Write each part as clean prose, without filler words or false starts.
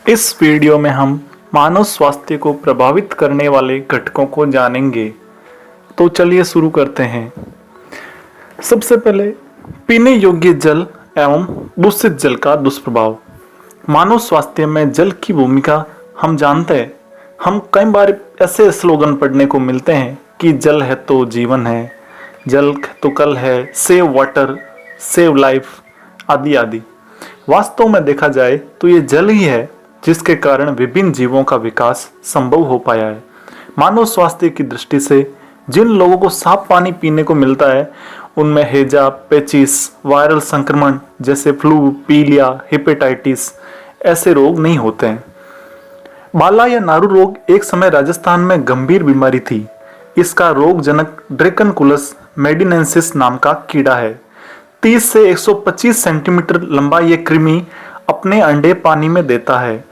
इस वीडियो में हम मानव स्वास्थ्य को प्रभावित करने वाले घटकों को जानेंगे। तो चलिए शुरू करते हैं। सबसे पहले पीने योग्य जल एवं दूषित जल का दुष्प्रभाव। मानव स्वास्थ्य में जल की भूमिका हम जानते हैं। हम कई बार ऐसे स्लोगन पढ़ने को मिलते हैं कि जल है तो जीवन है, जल तो कल है, सेव वाटर, सेव लाइफ आदि आदि। वास्तव में देखा जाए तो ये जल ही है जिसके कारण विभिन्न जीवों का विकास संभव हो पाया है। मानव स्वास्थ्य की दृष्टि से जिन लोगों को साफ पानी पीने को मिलता है उनमें हैजा, पेचिस, वायरल संक्रमण जैसे फ्लू, पीलिया, हेपेटाइटिस ऐसे रोग नहीं होते हैं। बाला या नारू रोग एक समय राजस्थान में गंभीर बीमारी थी। इसका रोगजनक ड्रेकनकुलस मेडिनेंसिस नाम का कीड़ा है। 30 से 125 सेंटीमीटर लंबा ये कृमि अपने अंडे पानी में देता है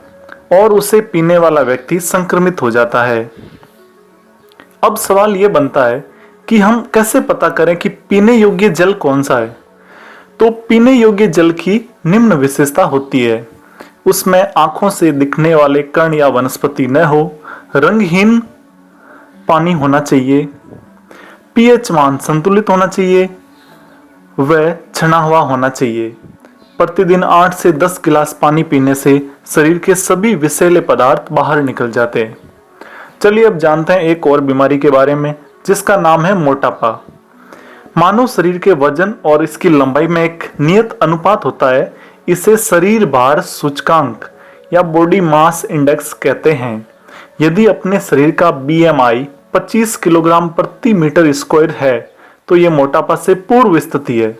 और उसे पीने वाला व्यक्ति संक्रमित हो जाता है। अब सवाल यह बनता है कि हम कैसे पता करें कि पीने योग्य जल कौन सा है। तो पीने योग्य जल की निम्न विशेषता होती है। उसमें आंखों से दिखने वाले कण या वनस्पति न हो, रंगहीन पानी होना चाहिए, पीएच मान संतुलित होना चाहिए, वह छना हुआ होना चाहिए। प्रतिदिन 8 से 10 गिलास पानी पीने से शरीर के सभी विषैले पदार्थ बाहर निकल जाते हैं। चलिए अब जानते हैं एक और बीमारी के बारे में जिसका नाम है मोटापा। मानव शरीर के वजन और इसकी लंबाई में एक नियत अनुपात होता है। इसे शरीर भार सूचकांक या बॉडी मास इंडेक्स कहते हैं। यदि अपने शरीर का BMI 25 किलोग्राम प्रति मीटर स्क्वायर है तो यह मोटापा से पूर्व स्थिति है,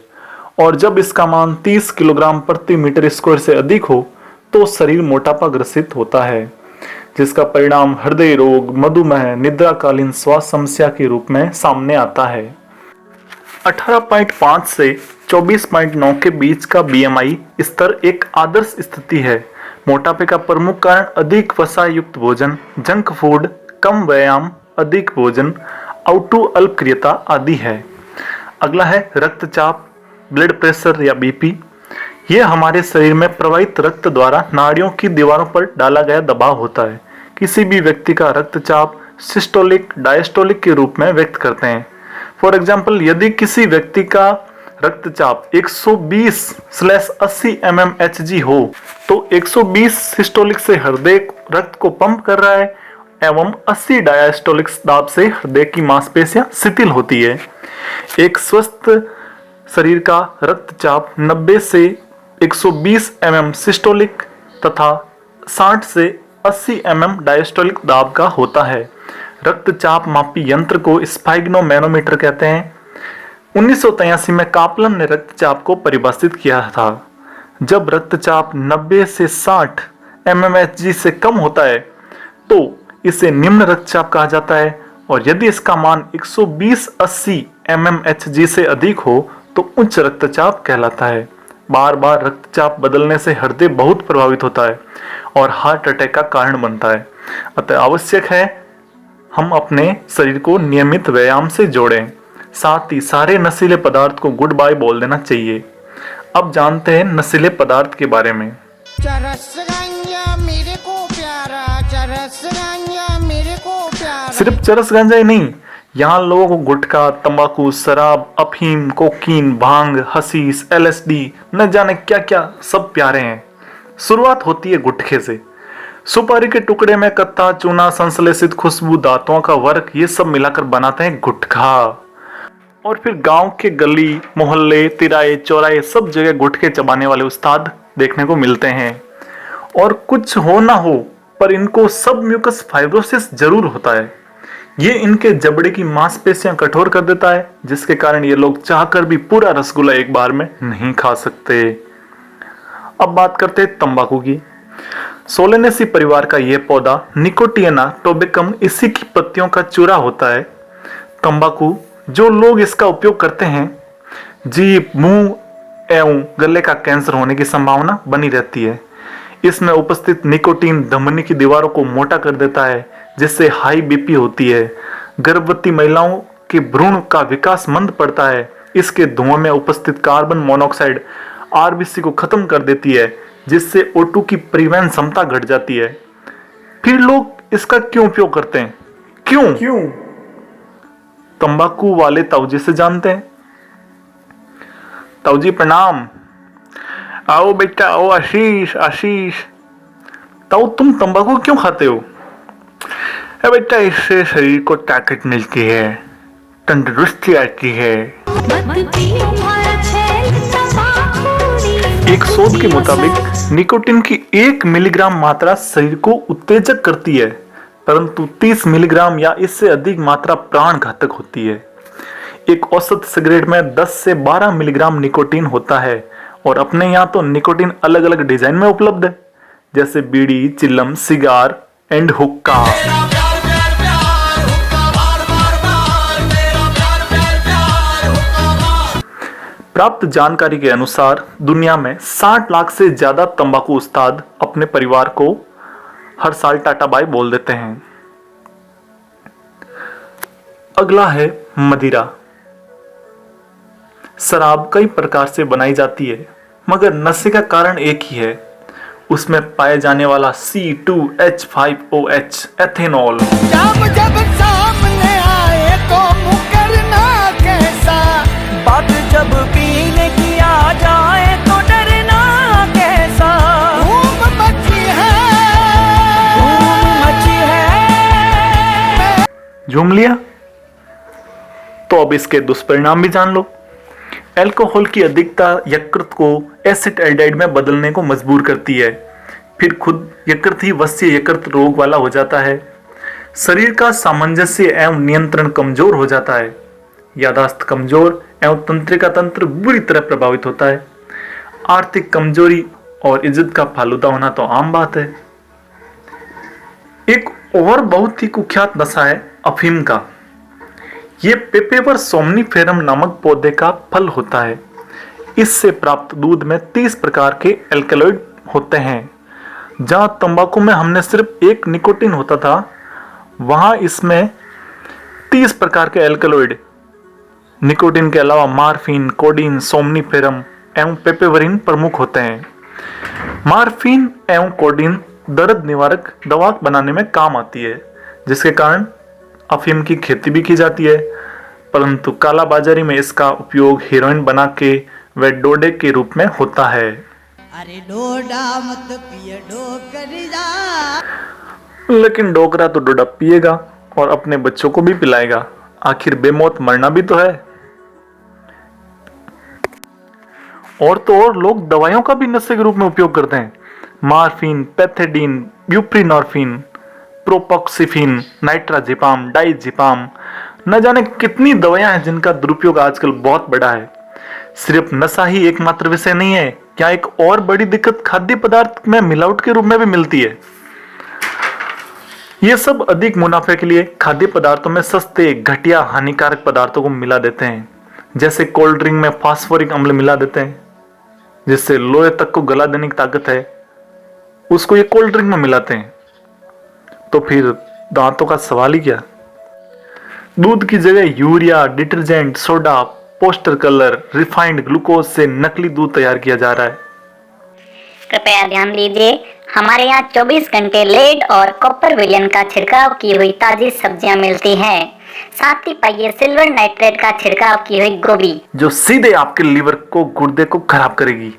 और जब इसका मान 30 किलोग्राम प्रति मीटर स्क्वायर से अधिक हो तो शरीर मोटापा ग्रसित होता है, जिसका परिणाम हृदय रोग, मधुमेह, निद्राकालीन श्वास समस्या के रूप में सामने आता है। 18.5 से 24.9 के बीच का BMI स्तर एक आदर्श स्थिति है। मोटापे का प्रमुख कारण अधिक वसा युक्त भोजन, जंक फूड, कम व्यायाम, अधिक भोजन, आउटू अल्पक्रियता आदि है। अगला है रक्तचाप, ब्लड प्रेशर या BP। यह हमारे शरीर में प्रवाहित रक्त द्वारा नाड़ियों की दीवारों पर डाला गया दबाव होता है। किसी भी व्यक्ति का रक्तचाप सिस्टोलिक, डायस्टोलिक के रूप में व्यक्त करते हैं। फॉर एग्जाम्पल, यदि किसी व्यक्ति का रक्तचाप 120/80 mmHg हो तो 120 सिस्टोलिक से हृदय रक्त को पंप कर रहा है एवं 80 डायस्टोलिक दाब से हृदय की मांसपेशियां शिथिल होती है। एक स्वस्थ शरीर का रक्तचाप 90 से 120 mm सिस्टोलिक तथा 60 से 80 mm डायस्टोलिक दाब का होता है। रक्तचाप मापी यंत्र को स्फाइग्नोमैनोमीटर कहते हैं। 1983 में कापलन ने रक्तचाप को परिभाषित किया था। जब रक्तचाप 90 से 60 mmHg से कम होता है तो इसे निम्न रक्तचाप कहा जाता है, और यदि इसका मान 120/80 mmHg से अधिक हो तो उच्च रक्तचाप कहलाता है। बार बार रक्तचाप बदलने से हृदय बहुत प्रभावित होता है और हार्ट अटैक का कारण बनता है। अतः आवश्यक है हम अपने शरीर को नियमित व्यायाम से जोड़ें। साथ ही सारे नशीले पदार्थ को गुड बाय बोल देना चाहिए। अब जानते हैं नशीले पदार्थ के बारे में। चरस गांजा मेरे को प्यारा, चरस गांजा मेरे को प्यारा। सिर्फ चरस गांजा ही नहीं, यहाँ लोगों को गुटखा, तंबाकू, शराब, अफीम, कोकीन, भांग, हशीश, LSD न जाने क्या क्या सब प्यारे हैं। शुरुआत होती है गुटखे से। सुपारी के टुकड़े में कत्ता, चूना, संश्लेषित खुशबू, दांतों का वर्क, ये सब मिलाकर बनाते हैं गुटखा। और फिर गांव के गली, मोहल्ले, तिराहे, चौराहे सब जगह गुटखे चबाने वाले उस्ताद देखने को मिलते हैं। और कुछ हो ना हो पर इनको सब म्यूकस फाइब्रोसिस जरूर होता है। ये इनके जबड़े की मांसपेशियां कठोर कर देता है, जिसके कारण ये लोग चाहकर भी पूरा रसगुल्ला एक बार में नहीं खा सकते। अब बात करते हैं तंबाकू की। सोलेनेसी परिवार का यह पौधा निकोटियाना टोबेकम इसी की पत्तियों का चूरा होता है। तंबाकू जो लोग इसका उपयोग करते हैं, जीभ, मुंह एवं गले का कैंसर होने की संभावना बनी रहती है। इसमें उपस्थित निकोटीन धमनी की दीवारों को मोटा कर देता है, जिससे हाई BP होती है। गर्भवती महिलाओं के भ्रूण का विकास मंद पड़ता है। इसके धुआं में उपस्थित कार्बन मोनोऑक्साइड RBC को खत्म कर देती है, जिससे O2 की परिवहन क्षमता घट जाती है। फिर लोग इसका क्यों उपयोग करते हैं? क्यों? तंबाकू वाले ताऊजी से जानते हैं। ताऊजी प्रणाम। आओ बेटा आओ, आशीष। ताऊ तुम तंबाकू क्यों खाते हो? बेटा इससे शरीर को ताकत मिलती है, तंदुरुस्ती आती है। एक शोध के मुताबिक निकोटिन की 1 मिलीग्राम मात्रा शरीर को उत्तेजक करती है, परंतु 30 मिलीग्राम या इससे अधिक मात्रा प्राण घातक होती है। एक औसत सिगरेट में 10 से 12 मिलीग्राम निकोटिन होता है और अपने यहाँ तो निकोटिन अलग अलग डिजाइन में उपलब्ध है, जैसे बीड़ी, चिल्लम, सिगार एंड हुक्का। प्राप्त जानकारी के अनुसार दुनिया में 60 लाख से ज्यादा तंबाकू उस्ताद अपने परिवार को हर साल टाटा बाय बोल देते हैं। अगला है मदिरा। शराब कई प्रकार से बनाई जाती है, मगर नशे का कारण एक ही है, उसमें पाए जाने वाला C2H5OH एथेनॉल। जब सामने आए तो मुकरना कैसा, बात जब पीने की आ जाए तो डरना कैसा। धूम मची है। झूम लिया? तो अब इसके दुष्परिणाम भी जान लो। अल्कोहल की अधिकता यकृत को एसिड एल्डिहाइड में बदलने को मजबूर करती है, फिर खुद यकृत ही वश्य यकृत रोग वाला हो जाता है। शरीर का सामंजस्य एवं नियंत्रण कमजोर हो जाता है, यादाश्त कमजोर एवं तंत्रिका तंत्र बुरी तरह प्रभावित होता है। आर्थिक कमजोरी और इज्जत का फालूदा होना तो आम बात है। एक और बहुत ही कुख्यात नशा है अफीम का। ये पेपेवर सोमनीफेरम नामक पौधे का फल होता है। इससे प्राप्त दूध में 30 प्रकार के एल्कलॉइड होते हैं। जहां तंबाकू में हमने सिर्फ एक निकोटिन होता था, वहां इसमें 30 प्रकार के एल्कलॉइड निकोटिन के अलावा मार्फिन, कोडीन, सोमनीफेरम एवं पेपेवरिन प्रमुख होते हैं। मार्फिन एवं कोडीन दर्द निवारक दवा बनाने में काम आती है, जिसके कारण अफीम की खेती भी की जाती है, परंतु कालाबाजारी में इसका उपयोग हीरोइन बना के व डोडे के रूप में होता है। अरे डोडा मत पिए डोकरिया। लेकिन डोकरा तो डोडा पिएगा और अपने बच्चों को भी पिलाएगा, आखिर बेमौत मरना भी तो है। और तो और लोग दवाइयों का भी नशे के रूप में उपयोग करते हैं। मार्फिन, पैथेडीन, ब्यूप्रीनॉर्फिन, प्रोपोक्सिफिन, नाइट्राजिपाम, डाइजिपाम, न जाने कितनी दवाइयां हैं जिनका दुरुपयोग आजकल बहुत बड़ा है। सिर्फ नशा ही एकमात्र विषय नहीं है, क्या एक और बड़ी दिक्कत खाद्य पदार्थ में मिलावट के रूप में भी मिलती है। ये सब अधिक मुनाफे के लिए खाद्य पदार्थों में सस्ते, घटिया, हानिकारक पदार्थों को मिला देते हैं। जैसे कोल्ड ड्रिंक में फास्फोरिक अम्ल मिला देते हैं, जिससे लोहे तक को गला देने की ताकत है, उसको ये कोल्ड ड्रिंक में मिलाते हैं। तो फिर दांतों का सवाल ही क्या। दूध की जगह urea, detergent, soda, poster colour, refined glucose से नकली दूध तैयार किया जा रहा है। कृपया ध्यान दीजिए, हमारे यहाँ 24 घंटे लेड और कॉपर विलयन का छिड़काव की हुई ताजी सब्जियां मिलती हैं। साथ ही पाइए सिल्वर नाइट्रेट का छिड़काव की हुई गोभी, जो सीधे आपके लीवर को, गुर्दे को खराब करेगी।